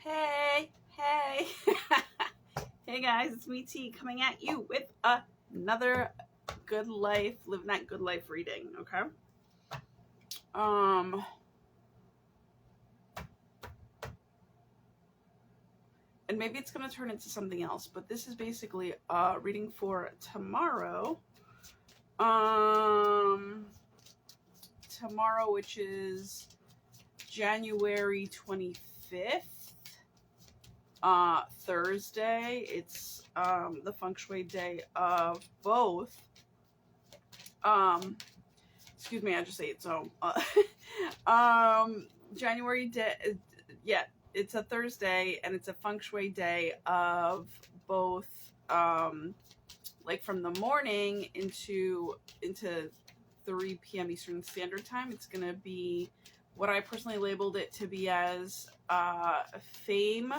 Hey, hey. Hey guys, it's me T coming at you with another good life, living that good life reading, okay? And maybe it's gonna turn into something else, but this is basically reading for tomorrow. Tomorrow, which is January 25th. Thursday. It's the feng shui day of both. Excuse me, I just ate so. January day. Yeah, it's a Thursday, and it's a feng shui day of both. Like from the morning into 3 p.m. Eastern Standard Time. It's gonna be what I personally labeled it to be as fame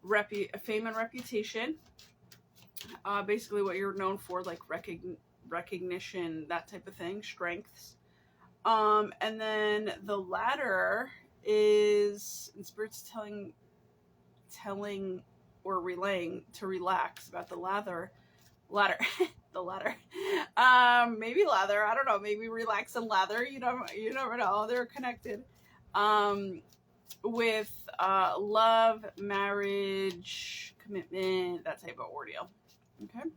and reputation, basically what you're known for, like recognition, that type of thing, strengths. And then the ladder is, and Spirit's telling or relaying to relax about the ladder. The ladder. Maybe lather, I don't know, maybe relax and lather, you never know, they're connected. With love, marriage, commitment, that type of ordeal. Okay.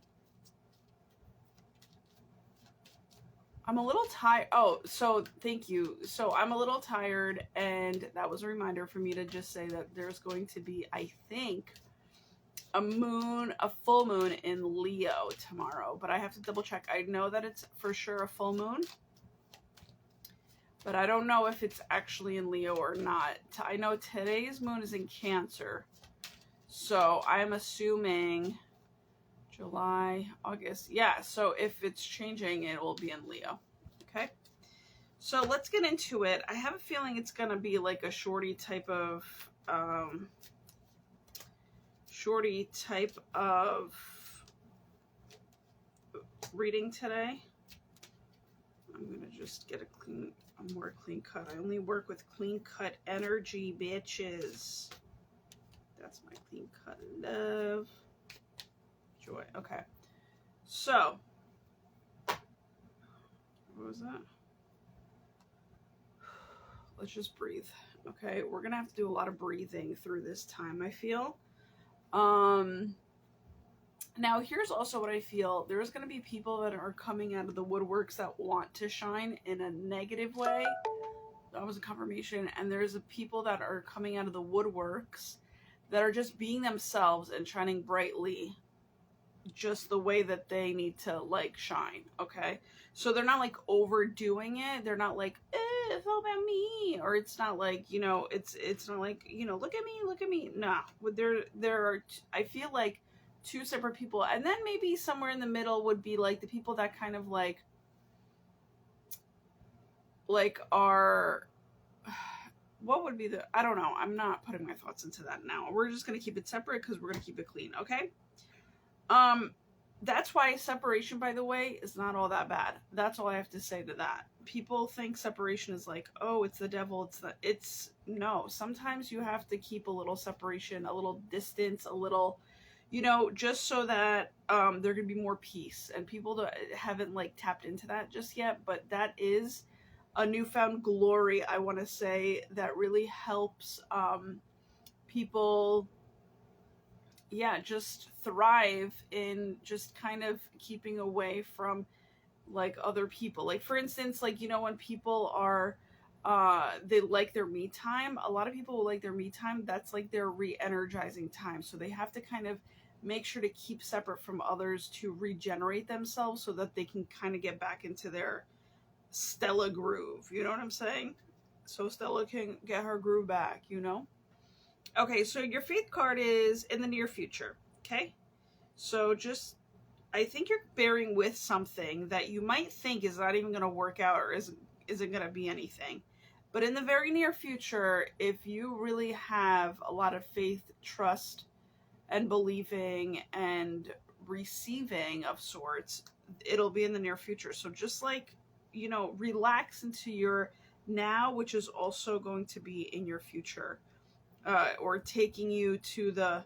I'm a little tired. Oh, so thank you. So I'm a little tired, and that was a reminder for me to just say that there's going to be, I think, a full moon in Leo tomorrow, but I have to double check. I know that it's for sure a full moon, but I don't know if it's actually in Leo or not. I know today's moon is in Cancer, so I'm assuming July, August. Yeah, so if it's changing, it will be in Leo. Okay, so let's get into it. I have a feeling it's going to be like a shorty type of reading today. I'm going to just get a more clean cut. I only work with clean cut energy, bitches. That's my clean cut love. Joy. Okay. So, what was that? Let's just breathe. Okay. We're going to have to do a lot of breathing through this time, I feel. Now, here's also what I feel. There's going to be people that are coming out of the woodworks that want to shine in a negative way. That was a confirmation. And there's people that are coming out of the woodworks that are just being themselves and shining brightly just the way that they need to, like, shine, okay? So they're not, like, overdoing it. They're not like, it's all about me. Or it's not like, it's not like, look at me. Nah. There are, I feel like, two separate people, and then maybe somewhere in the middle would be like the people that kind of like are, what would be I don't know, I'm not putting my thoughts into that now. We're just going to keep it separate because we're going to keep it clean, okay? That's why separation, by the way, is not all that bad. That's all I have to say to that. People think separation is like, oh, it's the devil, no, sometimes you have to keep a little separation, a little distance, a little, just so that there can be more peace, and people haven't like tapped into that just yet, but that is a newfound glory, I want to say, that really helps people, just thrive in just kind of keeping away from like other people. Like, for instance, like, when people are they like their me time, a lot of people will like their me time. That's like their re-energizing time. So they have to kind of make sure to keep separate from others to regenerate themselves so that they can kind of get back into their Stella groove. You know what I'm saying? So Stella can get her groove back, Okay, so your faith card is in the near future, okay? So I think you're bearing with something that you might think is not even going to work out or isn't going to be anything. But in the very near future, if you really have a lot of faith, trust, and believing and receiving of sorts, it'll be in the near future. So just like, relax into your now, which is also going to be in your future. or taking you to the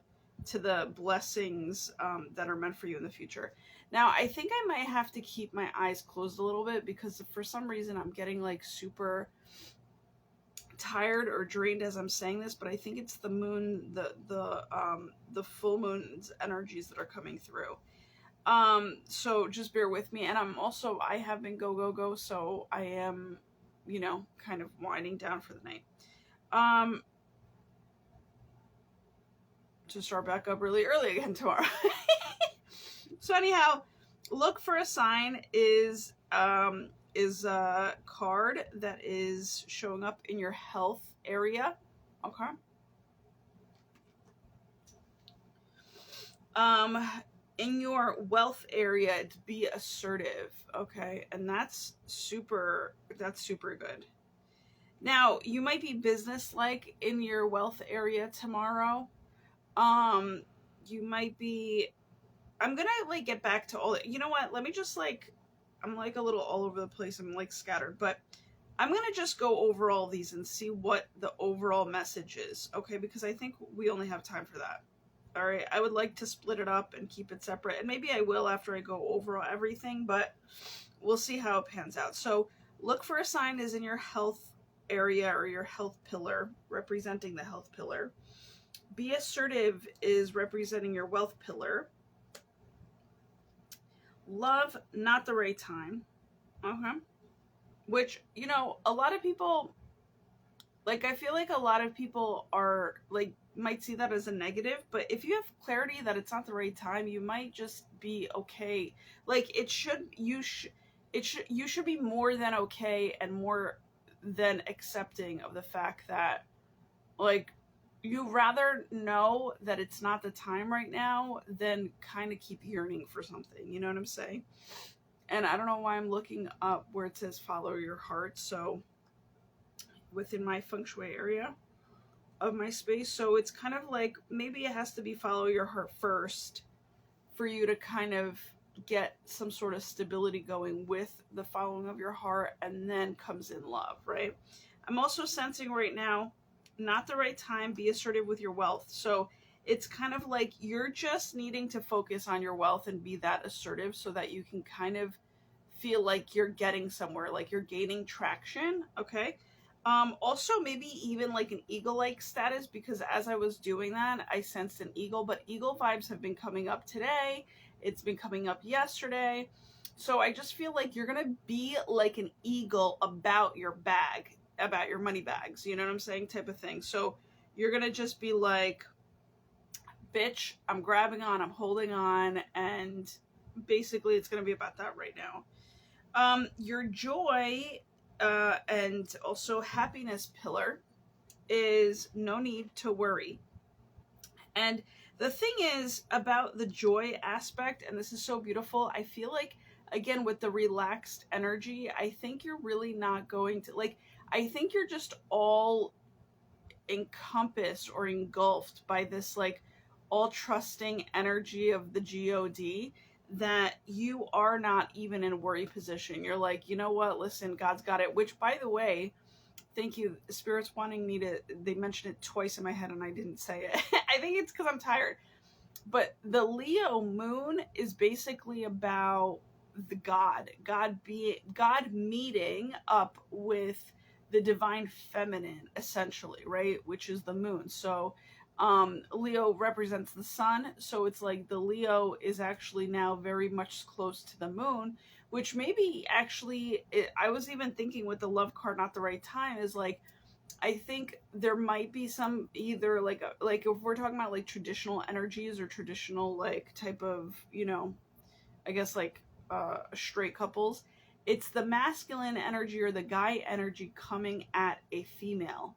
blessings that are meant for you in the future. Now, I think I might have to keep my eyes closed a little bit because for some reason I'm getting like super tired or drained as I'm saying this, but I think it's the moon, the full moon's energies that are coming through. So just bear with me. And I have been go, so I am, kind of winding down for the night. To start back up really early again tomorrow. So anyhow, look for a sign is a card that is showing up in your health area. Okay. In your wealth area, to be assertive. Okay. And that's super good. Now, you might be business-like in your wealth area tomorrow. You might be, I'm gonna like get back to all, you know what, let me just like, I'm like a little all over the place, I'm like scattered, but I'm gonna just go over all these and see what the overall message is, okay, because I think we only have time for that. All right, I would like to split it up and keep it separate, and maybe I will after I go over everything, but we'll see how it pans out. So look for a sign is in your health area or your health pillar, representing the health pillar. Be assertive is representing your wealth pillar. Love, not the right time. Okay. Which, a lot of people, like, I feel like a lot of people are, like, might see that as a negative, but if you have clarity that it's not the right time, you might just be okay. Like, you should be more than okay and more than accepting of the fact that, like, you rather know that it's not the time right now than kind of keep yearning for something. You know what I'm saying? And I don't know why I'm looking up where it says follow your heart. So within my feng shui area of my space. So it's kind of like maybe it has to be follow your heart first for you to kind of get some sort of stability going with the following of your heart, and then comes in love, right? I'm also sensing right now, not the right time, be assertive with your wealth. So it's kind of like you're just needing to focus on your wealth and be that assertive so that you can kind of feel like you're getting somewhere, like you're gaining traction. Okay. Also maybe even like an eagle-like status, because as I was doing that, I sensed an eagle, but eagle vibes have been coming up today. It's been coming up yesterday. So I just feel like you're going to be like an eagle about your bag, about your money bags, you know what I'm saying, type of thing. So you're gonna just be like, bitch, I'm grabbing on, I'm holding on, and basically it's gonna be about that right now. Your joy and also happiness pillar is no need to worry. And the thing is about the joy aspect, and this is so beautiful, I feel like, again, with the relaxed energy, I think you're really not going to, like, I think you're just all encompassed or engulfed by this like all trusting energy of the God, that you are not even in a worry position. You're like, you know what, listen, God's got it. Which, by the way, thank you, Spirit's wanting me to, they mentioned it twice in my head and I didn't say it. I think it's because I'm tired. But the Leo moon is basically about the God meeting up with the divine feminine, essentially, right? Which is the moon. So Leo represents the sun. So it's like the Leo is actually now very much close to the moon, which maybe actually, I was even thinking with the love card, not the right time, is like, I think there might be some either like if we're talking about like traditional energies or traditional like type of, I guess like straight couples, it's the masculine energy or the guy energy coming at a female.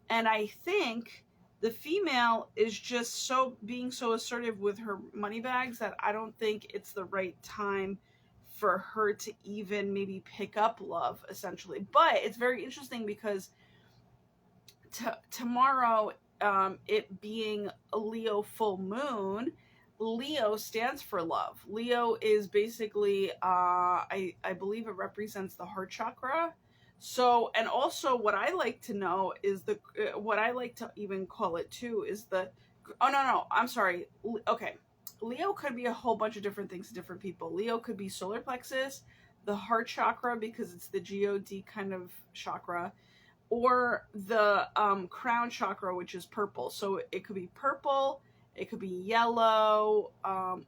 And I think the female is just being so assertive with her money bags that I don't think it's the right time for her to even maybe pick up love, essentially. But it's very interesting because tomorrow, it being a Leo full moon, Leo stands for love. Leo is basically, I believe it represents the heart chakra. So, and also what I like to know is what I like to even call it too is oh no, I'm sorry. Okay. Leo could be a whole bunch of different things to different people. Leo could be solar plexus, the heart chakra, because it's the God kind of chakra, or the crown chakra, which is purple. So it could be purple, it could be yellow,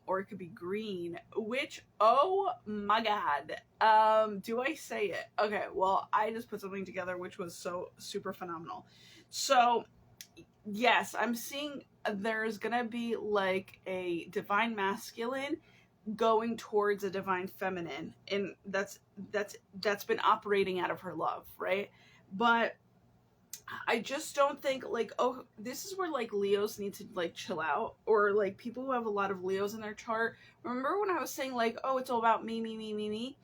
or it could be green, which, oh my God, do I say it? Okay, well, I just put something together which was so super phenomenal. So yes, I'm seeing there's gonna be like a divine masculine going towards a divine feminine, and that's been operating out of her love, right? But I just don't think like, oh, this is where like Leos need to like chill out, or like people who have a lot of Leos in their chart. Remember when I was saying like, oh, it's all about me, me, me, me, me?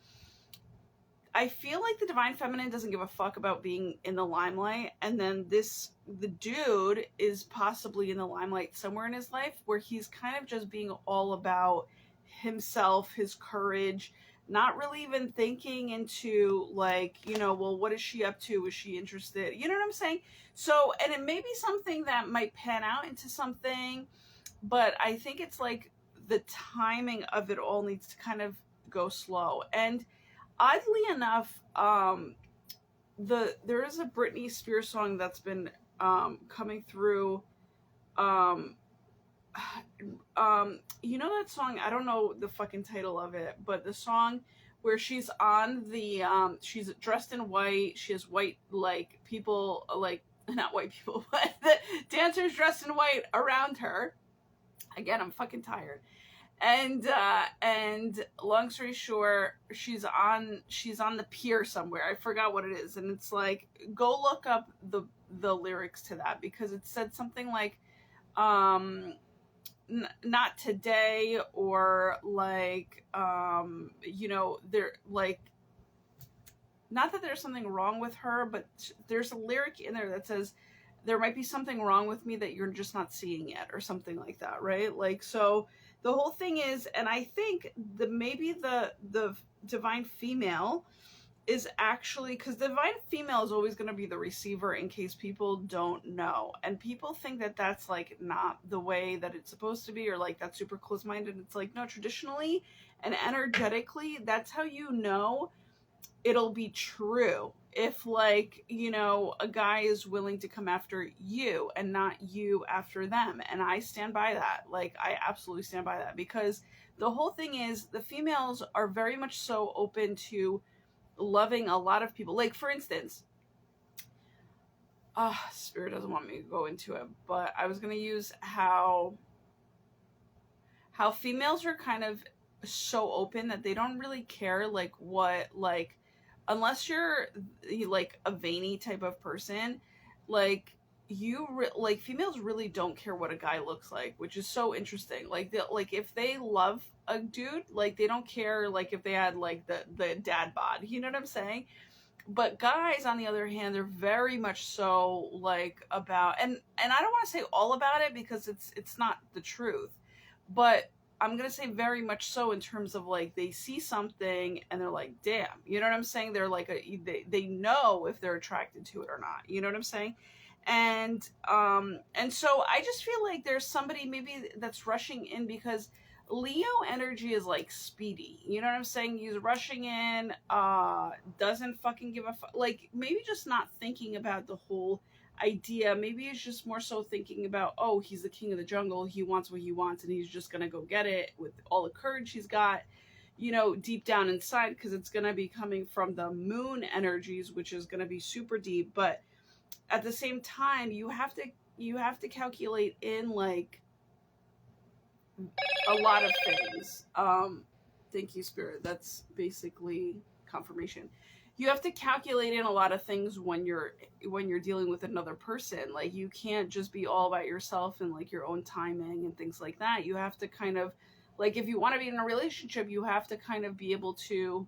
I feel like the divine feminine doesn't give a fuck about being in the limelight, and then the dude is possibly in the limelight somewhere in his life where he's kind of just being all about himself, his courage, not really even thinking into like, well, what is she up to? Is she interested? You know what I'm saying? So, and it may be something that might pan out into something, but I think it's like the timing of it all needs to kind of go slow. And oddly enough, there is a Britney Spears song that's been coming through. You know that song? I don't know the fucking title of it, but the song where she's on the she's dressed in white. She has white, like, people, like, not white people, but the dancers dressed in white around her. Again, I'm fucking tired. And long story short, she's on the pier somewhere. I forgot what it is, and it's like, go look up the lyrics to that, because it said something like, not today, or like, they're like, not that there's something wrong with her, but there's a lyric in there that says, there might be something wrong with me that you're just not seeing yet, or something like that, right? Like, so the whole thing is, and I think maybe the divine female is actually, because the divine female is always going to be the receiver in case people don't know, and people think that that's like not the way that it's supposed to be, or like that's super close-minded. It's like, no, traditionally and energetically, that's how you know it'll be true. If, like, a guy is willing to come after you and not you after them. And I stand by that. Like, I absolutely stand by that, because the whole thing is, the females are very much so open to loving a lot of people. Like, for instance, Spirit doesn't want me to go into it, but I was going to use how females are kind of so open that they don't really care, like, what, like, unless you're like a veiny type of person, like, like, females really don't care what a guy looks like, which is so interesting. Like, like, if they love a dude, like, they don't care, like, if they had like the dad bod, you know what I'm saying? But guys, on the other hand, they're very much so like about, and I don't want to say all about it, because it's not the truth, but I'm going to say very much so in terms of, like, they see something and they're like, damn, you know what I'm saying? They're like, they know if they're attracted to it or not. You know what I'm saying? And so I just feel like there's somebody maybe that's rushing in, because Leo energy is like speedy. You know what I'm saying? He's rushing in, doesn't fucking give a fuck. Like, maybe just not thinking about the whole idea. Maybe it's just more so thinking about, oh, he's the king of the jungle, he wants what he wants, and he's just gonna go get it with all the courage he's got, deep down inside, because it's gonna be coming from the moon energies, which is gonna be super deep. But at the same time, you have to calculate in, like, a lot of things. Thank you, Spirit. That's basically confirmation. You have to calculate in a lot of things when you're dealing with another person. Like, you can't just be all about yourself and like your own timing and things like that. You have to kind of, like, if you want to be in a relationship, you have to kind of be able to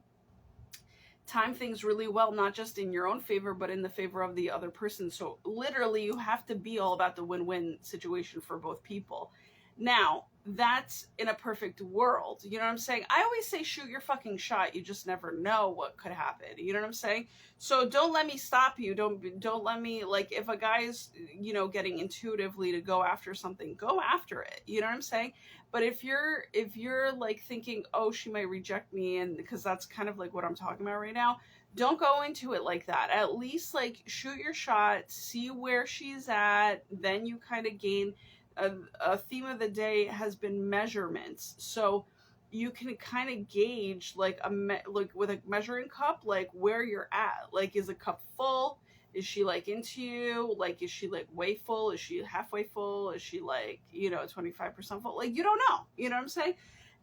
time things really well, not just in your own favor, but in the favor of the other person. So literally, you have to be all about the win-win situation for both people. Now, that's in a perfect world. You know what I'm saying? I always say shoot your fucking shot. You just never know what could happen. You know what I'm saying? So don't let me stop you. Don't let me, like, if a guy's, you know, getting intuitively to go after something, go after it. You know what I'm saying? But if you're like thinking, oh, she might reject me, and because that's kind of like what I'm talking about right now, don't go into it like that. At least like shoot your shot, see where she's at, then you kind of gain a theme of the day has been measurements. So you can kind of gauge like like with a measuring cup, like where you're at. Like, is a cup full? Is she like into you? Like, is she like way full? Is she halfway full? Is she like, you know, 25% full? Like, you don't know. You know what I'm saying?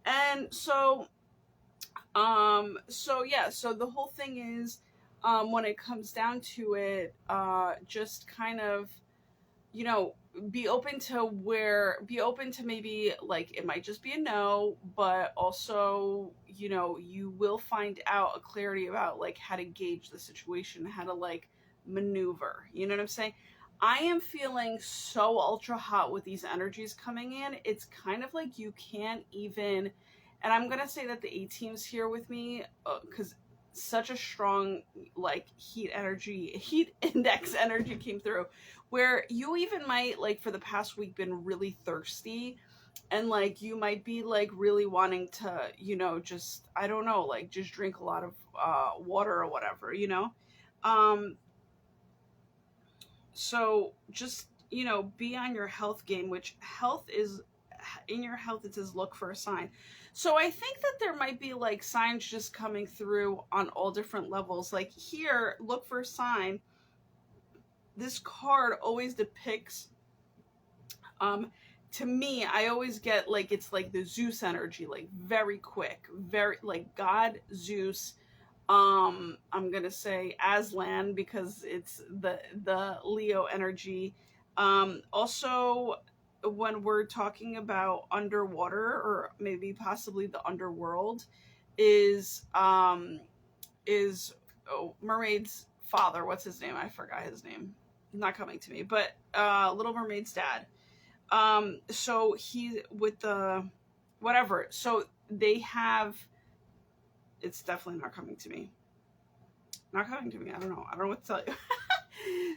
And so yeah, so the whole thing is, when it comes down to it, just kind of, you know, be open to maybe like it might just be a no, but also, you know, you will find out a clarity about like how to gauge the situation, how to like maneuver. You know what I'm saying? I am feeling so ultra hot with these energies coming in. It's kind of like you can't even, and I'm gonna say that the A team's here with me because such a strong like heat index energy came through, where you even might like for the past week been really thirsty, and like you might be like really wanting to, you know, just, I don't know, like just drink a lot of water or whatever, you know. So just, you know, be on your health game, which health is in your health. It says look for a sign. So I think that there might be like signs just coming through on all different levels. Like here, look for a sign. This card always depicts, to me, I always get like, it's like the Zeus energy, like very quick, very like God, Zeus. I'm gonna say Aslan because it's the Leo energy. Also, when we're talking about underwater or maybe possibly the underworld, is Mermaid's father. What's his name? I forgot his name. Not coming to me, but Little Mermaid's dad. So he with the whatever. So they have. It's definitely not coming to me. Not coming to me. I don't know. I don't know what to tell you.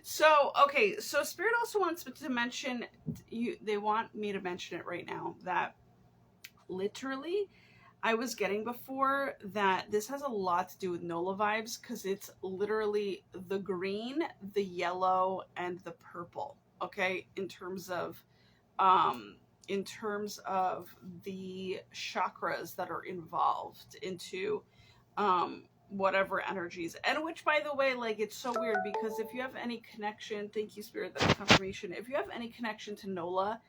So, okay. So Spirit also wants to mention, they want me to mention it right now, that literally I was getting before that this has a lot to do with NOLA vibes, because it's literally the green, the yellow, and the purple. Okay. In terms of the chakras that are involved into whatever energies, and which, by the way, like, it's so weird because if you have any connection, thank you Spirit, that's confirmation, if you have any connection to NOLA,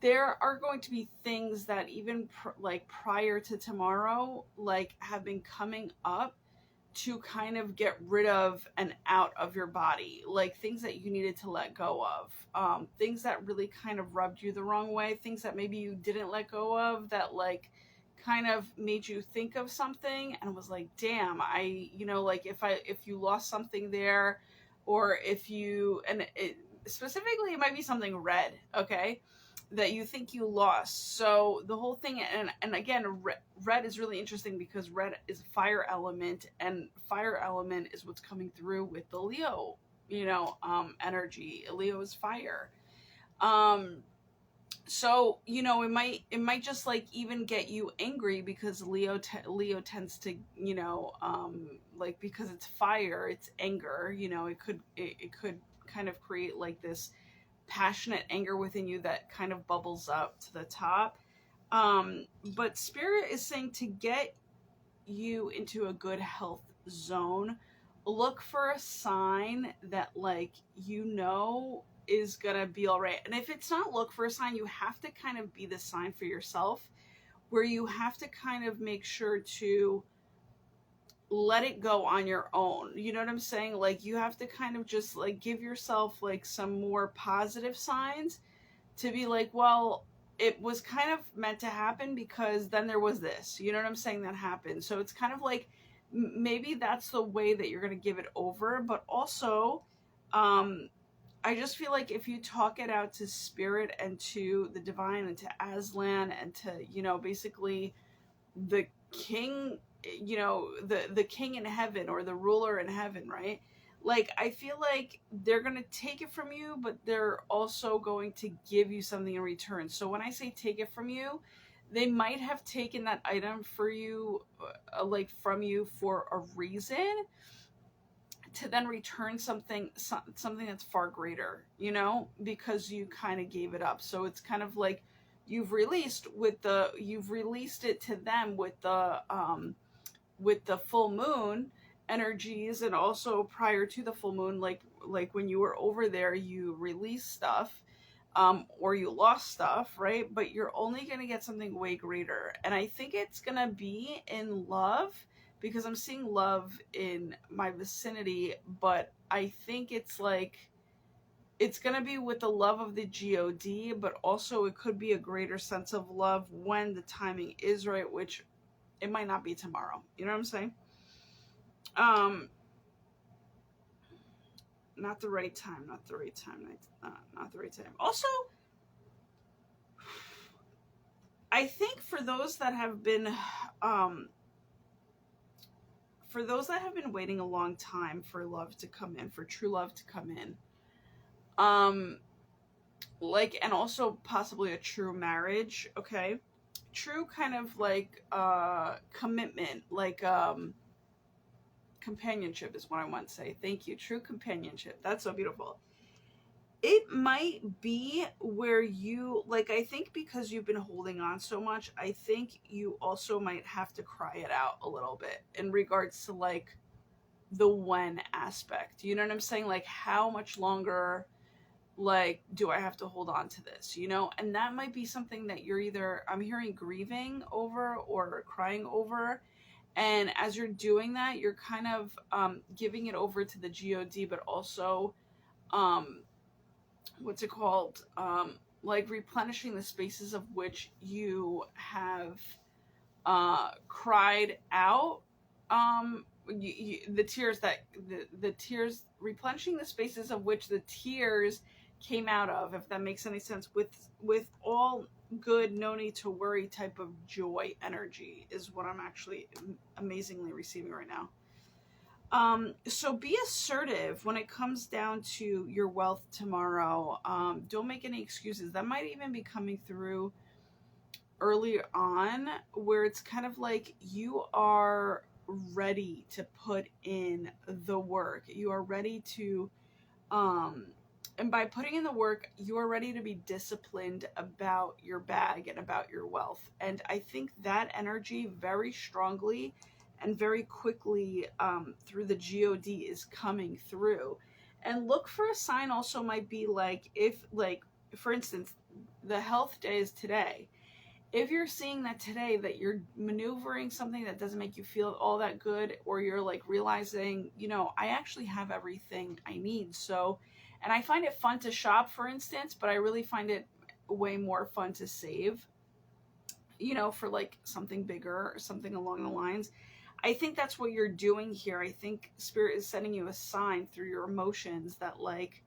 there are going to be things that even like prior to tomorrow, like, have been coming up to kind of get rid of and out of your body, like things that you needed to let go of, things that really kind of rubbed you the wrong way, things that maybe you didn't let go of, that like kind of made you think of something and was like, damn, I, you know, like if you lost something there, or if you, and it, specifically it might be something red, okay, that you think you lost. So the whole thing, and again, red is really interesting because red is fire element, and fire element is what's coming through with the Leo, you know, energy. Leo is fire. So, you know, it might just like even get you angry because Leo tends to, you know, like, because it's fire, it's anger, you know, it could kind of create like this passionate anger within you that kind of bubbles up to the top. But Spirit is saying to get you into a good health zone, look for a sign that, like, you know, is gonna be all right. And if it's not look for a sign, you have to kind of be the sign for yourself, where you have to kind of make sure to let it go on your own. You know what I'm saying? Like, you have to kind of just like give yourself like some more positive signs to be like, well, it was kind of meant to happen because then there was this, you know what I'm saying, that happened. So it's kind of like, maybe that's the way that you're going to give it over. But also, I just feel like if you talk it out to spirit and to the divine and to Aslan and to, you know, basically the king, you know, the king in heaven or the ruler in heaven, right? Like, I feel like they're going to take it from you, but they're also going to give you something in return. So when I say take it from you, they might have taken that item for you, like from you for a reason, to then return something that's far greater, you know, because you kind of gave it up. So it's kind of like you've released it to them with the full moon energies, and also prior to the full moon, like when you were over there, you released stuff, or you lost stuff, right? But you're only going to get something way greater. And I think it's going to be in love, because I'm seeing love in my vicinity, but I think it's like, it's going to be with the love of the God, but also it could be a greater sense of love when the timing is right, which it might not be tomorrow. You know what I'm saying? Not the right time, not the right time, not the right time. Also, I think for those that have been waiting a long time for love to come in, for true love to come in, like, and also possibly a true marriage, okay? True kind of like commitment, like companionship is what I want to say. Thank you. True companionship. That's so beautiful. It might be where you, like, I think because you've been holding on so much, I think you also might have to cry it out a little bit in regards to like the when aspect. You know what I'm saying? Like, how much longer, like, do I have to hold on to this, you know? And that might be something that you're either, I'm hearing, grieving over or crying over. And as you're doing that, you're kind of giving it over to the God, but also what's it called? Like replenishing the spaces of which you have cried out. The tears that the tears, replenishing the spaces of which the tears came out of, if that makes any sense, with all good, no need to worry type of joy energy is what I'm actually amazingly receiving right now. So be assertive when it comes down to your wealth tomorrow. Don't make any excuses. That might even be coming through early on, where it's kind of like you are ready to put in the work. You are ready to, and by putting in the work, you are ready to be disciplined about your bag and about your wealth. And I think that energy very strongly and very quickly through the God is coming through. And look for a sign also might be like, if, like, for instance, the health day is today. If you're seeing that today, that you're maneuvering something that doesn't make you feel all that good, or you're like realizing, you know, I actually have everything I need. So, and I find it fun to shop, for instance, but I really find it way more fun to save, you know, for like something bigger or something along the lines. I think that's what you're doing here. I think Spirit is sending you a sign through your emotions that, like,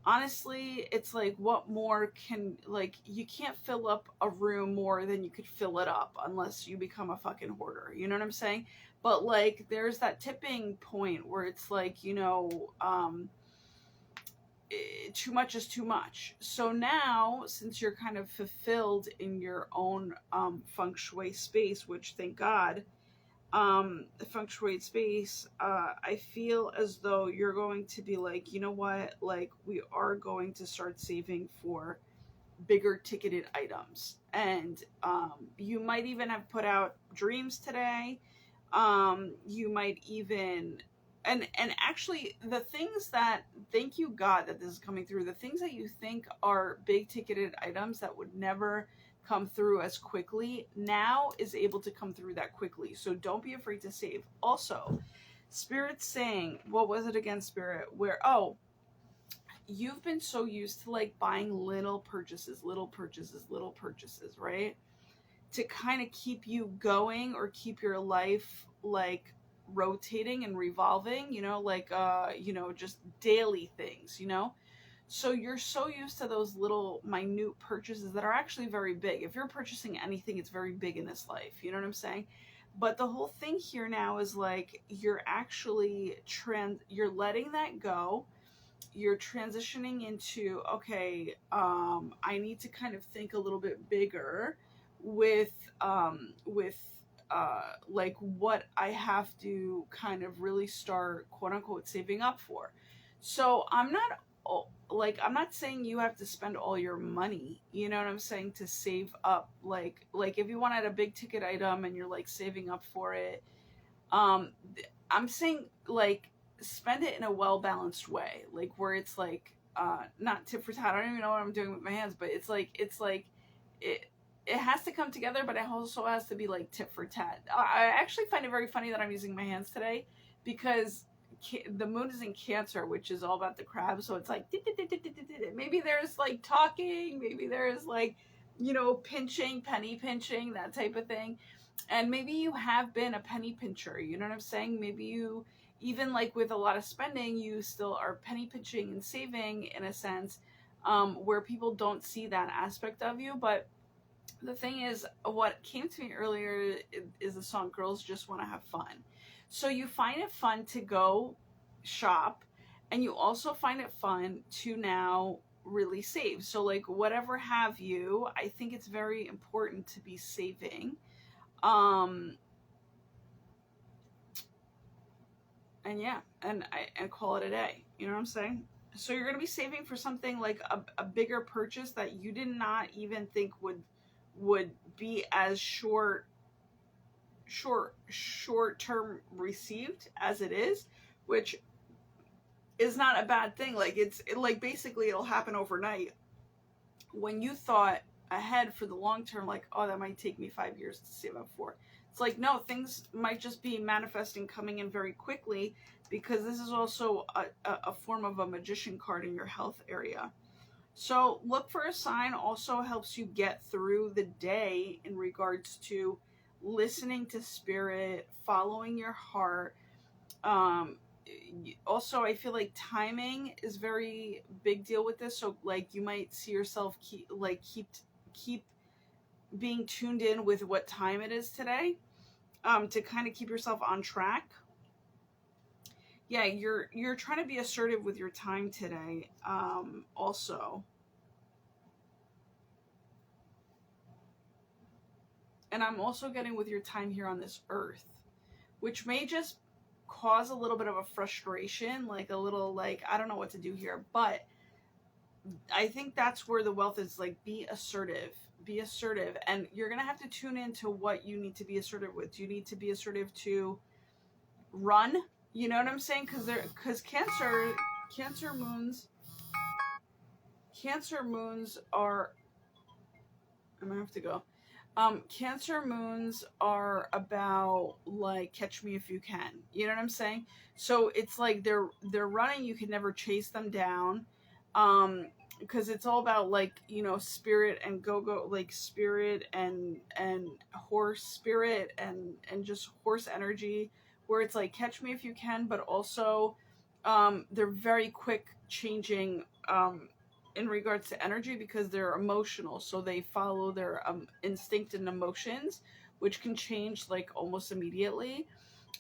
honestly, it's like, what more can, like, you can't fill up a room more than you could fill it up unless you become a fucking hoarder. You know what I'm saying? But like, there's that tipping point where it's like, you know, too much is too much. So now, since you're kind of fulfilled in your own feng shui space, which thank God, the feng shui space, I feel as though you're going to be like, you know what, like, we are going to start saving for bigger ticketed items. And you might even have put out dreams today. You might even, and actually the things that, thank you God that this is coming through, the things that you think are big ticketed items that would never come through as quickly, now is able to come through that quickly. So don't be afraid to save. Also, Spirit's saying, what was it again, Spirit? Where, oh, you've been so used to like buying little purchases, right? To kind of keep you going or keep your life like rotating and revolving, you know, like, you know, just daily things, you know? So you're so used to those little minute purchases that are actually very big. If you're purchasing anything, it's very big in this life. You know what I'm saying? But the whole thing here now is like you're actually you're letting that go. You're transitioning into, okay, I need to kind of think a little bit bigger with like what I have to kind of really start, quote unquote, saving up for. So I'm not saying you have to spend all your money, you know what I'm saying, to save up. Like if you wanted a big ticket item and you're like saving up for it, um I'm saying like spend it in a well balanced way, like where it's like not tit for tat. I don't even know what I'm doing with my hands, but it's like it it has to come together, but it also has to be like tit for tat. I actually find it very funny that I'm using my hands today because the moon is in Cancer, which is all about the crab. So it's like maybe there's like talking, maybe there's like, you know, pinching, penny pinching, that type of thing. And maybe you have been a penny pincher, you know what I'm saying? Maybe you, even like with a lot of spending, you still are penny pinching and saving in a sense, where people don't see that aspect of you. But the thing is, what came to me earlier is the song Girls Just Want to Have Fun. So you find it fun to go shop, and you also find it fun to now really save. So like whatever have you, I think it's very important to be saving. And yeah, and call it a day. You know what I'm saying? So you're going to be saving for something like a bigger purchase that you did not even think would be as short term received as it is, which is not a bad thing. Like like basically it'll happen overnight when you thought ahead for the long term, like, oh, that might take me 5 years to save up for. It's like, no, things might just be manifesting, coming in very quickly, because this is also a form of a magician card in your health area. So look for a sign also helps you get through the day in regards to listening to spirit, following your heart. Also, I feel like timing is very big deal with this. So like you might see yourself keep being tuned in with what time it is today, to kind of keep yourself on track. Yeah, you're trying to be assertive with your time today, also. And I'm also getting with your time here on this earth, which may just cause a little bit of a frustration, like a little like, I don't know what to do here. But I think that's where the wealth is, like, be assertive. Be assertive. And you're going to have to tune into what you need to be assertive with. Do you need to be assertive to run? You know what I'm saying? Because Cancer moons are, I'm going to have to go. Cancer moons are about like catch me if you can. You know what I'm saying? So it's like they're running, you can never chase them down. Because it's all about, like, you know, spirit and go, like spirit and horse spirit and just horse energy, where it's like catch me if you can, but also they're very quick changing in regards to energy, because they're emotional, so they follow their instinct and emotions, which can change like almost immediately.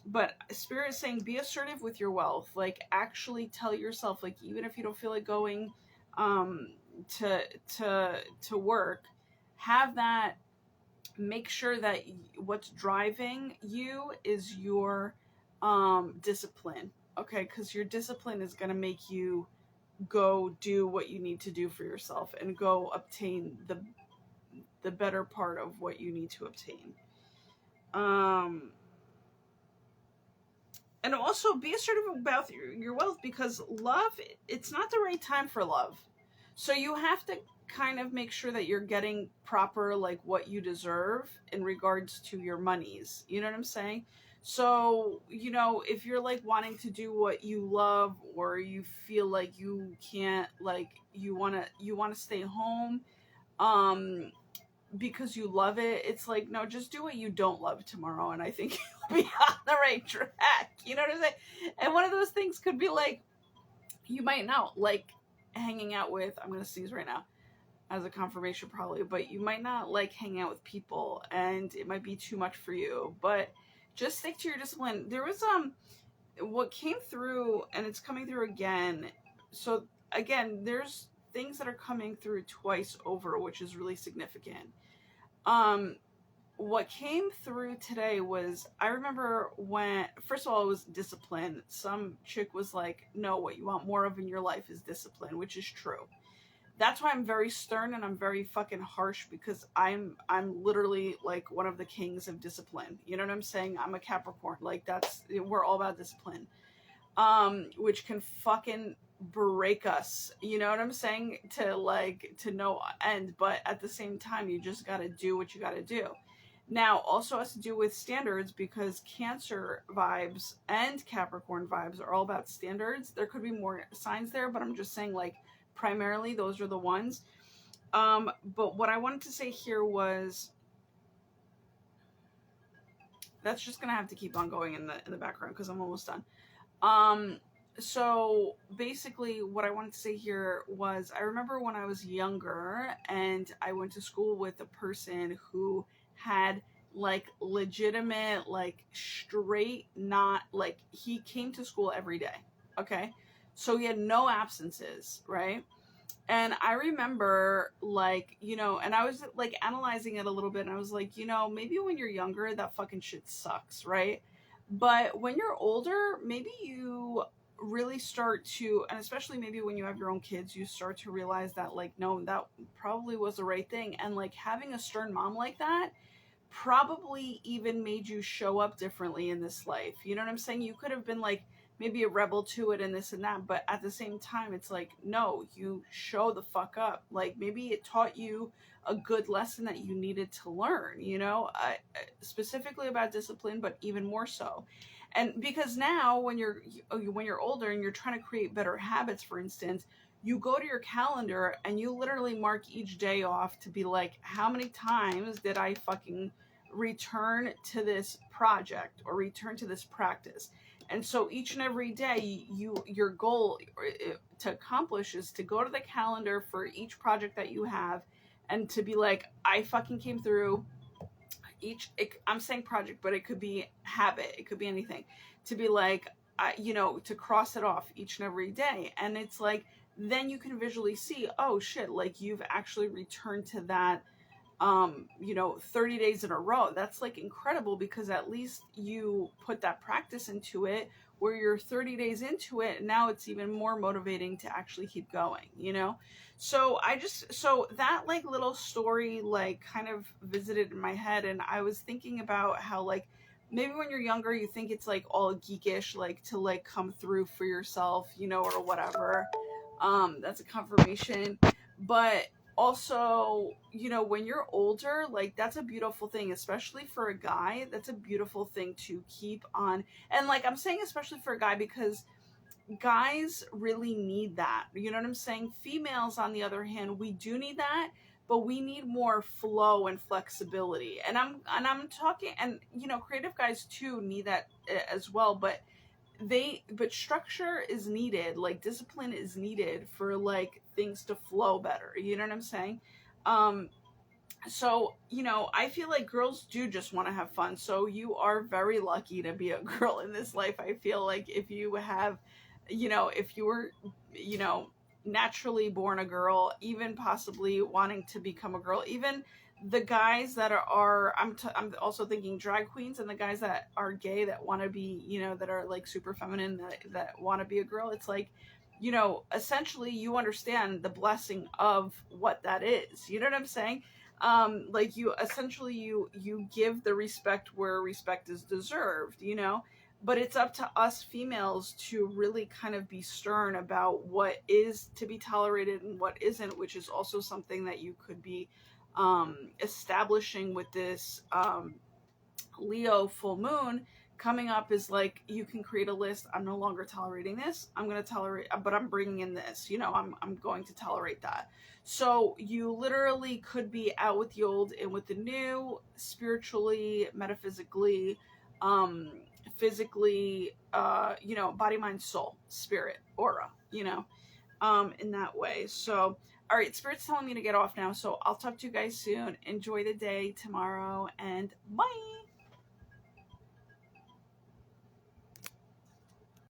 But spirit is saying be assertive with your wealth. Like actually tell yourself, like, even if you don't feel like going to work, have that, make sure that what's driving you is your discipline. Okay, because your discipline is going to make you go do what you need to do for yourself and go obtain the better part of what you need to obtain. And also be assertive about your wealth, because love, it's not the right time for love. So you have to kind of make sure that you're getting proper, like, what you deserve in regards to your monies. You know what I'm saying? So, you know, if you're like wanting to do what you love, or you feel like you can't, like, you want to stay home because you love it, it's like, no, just do what you don't love tomorrow, and I think you'll be on the right track. You know what I'm saying? And one of those things could be like, you might not like hanging out with, I'm going to sneeze right now as a confirmation probably, but you might not like hanging out with people and it might be too much for you, but just stick to your discipline. There was, what came through, and it's coming through again. So again, there's things that are coming through twice over, which is really significant. What came through today was, I remember when, first of all, it was discipline. Some chick was like, no, what you want more of in your life is discipline, which is true. That's why I'm very stern and I'm very fucking harsh, because I'm literally like one of the kings of discipline. You know what I'm saying? I'm a Capricorn. Like, we're all about discipline. Which can fucking break us, you know what I'm saying, to no end. But at the same time, you just got to do what you got to do. Now, also has to do with standards, because Cancer vibes and Capricorn vibes are all about standards. There could be more signs there, but I'm just saying, like, primarily those are the ones. But what I wanted to say here was, that's just gonna have to keep on going in the background because I'm almost done. So basically what I wanted to say here was, I remember when I was younger and I went to school with a person who had like legitimate, like straight, not like, he came to school every day. Okay. So he had no absences, right? And I remember, like, you know, and I was like analyzing it a little bit, and I was like, you know, maybe when you're younger, that fucking shit sucks, right? But when you're older, maybe you really start to, and especially maybe when you have your own kids, you start to realize that, like, no, that probably was the right thing. And like having a stern mom like that probably even made you show up differently in this life. You know what I'm saying? You could have been like maybe a rebel to it and this and that, but at the same time, it's like, no, you show the fuck up. Like, maybe it taught you a good lesson that you needed to learn, you know, specifically about discipline, but even more so. And because now when you're older and you're trying to create better habits, for instance, you go to your calendar and you literally mark each day off to be like, how many times did I fucking return to this project or return to this practice? And so each and every day, your goal to accomplish is to go to the calendar for each project that you have and to be like, I fucking came through I'm saying project, but it could be habit. It could be anything. To be like, you know, to cross it off each and every day. And it's like, then you can visually see, oh shit, like you've actually returned to that, you know, 30 days in a row. That's like incredible, because at least you put that practice into it where you're 30 days into it. And now it's even more motivating to actually keep going, you know? So so that like little story, like kind of visited in my head. And I was thinking about how, like, maybe when you're younger, you think it's like all geekish, like to like come through for yourself, you know, or whatever. That's a confirmation. But also, you know, when you're older, like that's a beautiful thing, especially for a guy. That's a beautiful thing to keep on. And like, I'm saying especially for a guy because guys really need that. You know what I'm saying? Females, on the other hand, we do need that, but we need more flow and flexibility. And I'm talking, and you know, creative guys too need that as well, but structure is needed, like discipline is needed for like things to flow better, you know what I'm saying? So, you know, I feel like girls do just want to have fun. So you are very lucky to be a girl in this life. I feel like if you have, you know, if you were, you know, naturally born a girl, even possibly wanting to become a girl, even the guys that are I'm also thinking drag queens, and the guys that are gay that want to be, you know, that are like super feminine, that want to be a girl. It's like, you know, essentially you understand the blessing of what that is. You know what I'm saying? Like you essentially you give the respect where respect is deserved, you know. But it's up to us females to really kind of be stern about what is to be tolerated and what isn't, which is also something that you could be establishing with this Leo full moon coming up. Is like, you can create a list. I'm no longer tolerating this. I'm going to tolerate, but I'm bringing in this, you know, I'm going to tolerate that. So you literally could be out with the old and with the new, spiritually, metaphysically, physically, you know, body, mind, soul, spirit, aura, you know. in that way. So, all right, Spirit's telling me to get off now. So I'll talk to you guys soon. Enjoy the day tomorrow, and bye.